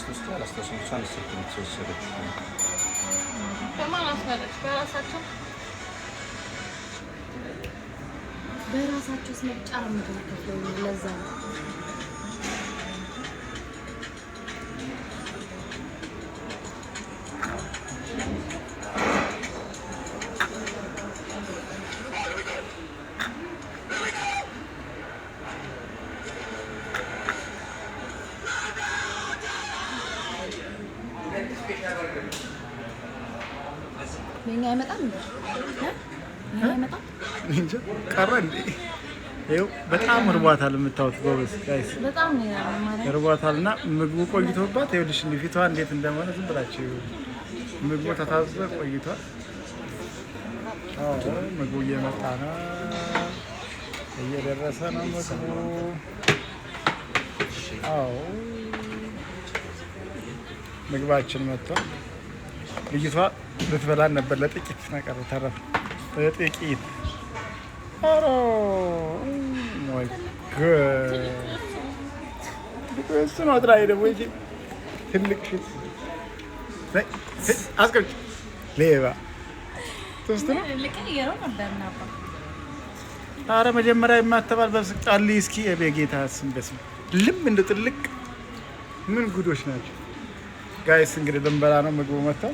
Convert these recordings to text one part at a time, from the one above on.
ውስጥ አላስተሳሰብም ቻንስ ተሰሰረች በማን አስመረች በራሳቸው ስመጫ ነው የምትከፍለው ለዛ ነው የኛ አይመጣም እንዴ አይመጣም እንጂ ቀረ እንዴ ይኸው በጣም እርቧታል የምታውት ጎበዝ ጋይስ በጣም ነው ማለት እርቧታልና ምግቡ ቆይቶባት ይኸውልሽ ፊቷ እንዴት እንደሆነ ዝም ብላችሁ ምግቡ ተታዘዘ ቆይቷል ምግቡ እየመጣ ነው እየደረሰ ነው ምግቡ ምግባችን መጥቷል ልጅቷ ልትበላን ነበር ለጥቂት ነገር ተረፈ ለጥቂት አሮ ወይ እሱ ነው አጥራይ ደግሞ ይሄ ትልቅ አስቀምጭ ሌባ ተስተና ለቀየረው ነበርና አረ መጀመሪያ የማተባል በስቃሊ እስኪ የቤጌታ ስም በስም ልም እንደ ጥልቅ ምን ጉዶች ናቸው ጋይስ እንግዲህ ደንበራ ነው ምግቡ መጣው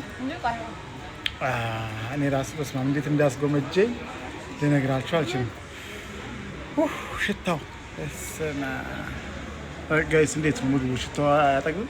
እኔ ራስ በስማም እንዴት እንዳስጎመጀኝ ልነግራችሁ አልችልም ሽታው እስና ጋይስ እንዴት ነው ምግቡ ሽታው አያጠግብም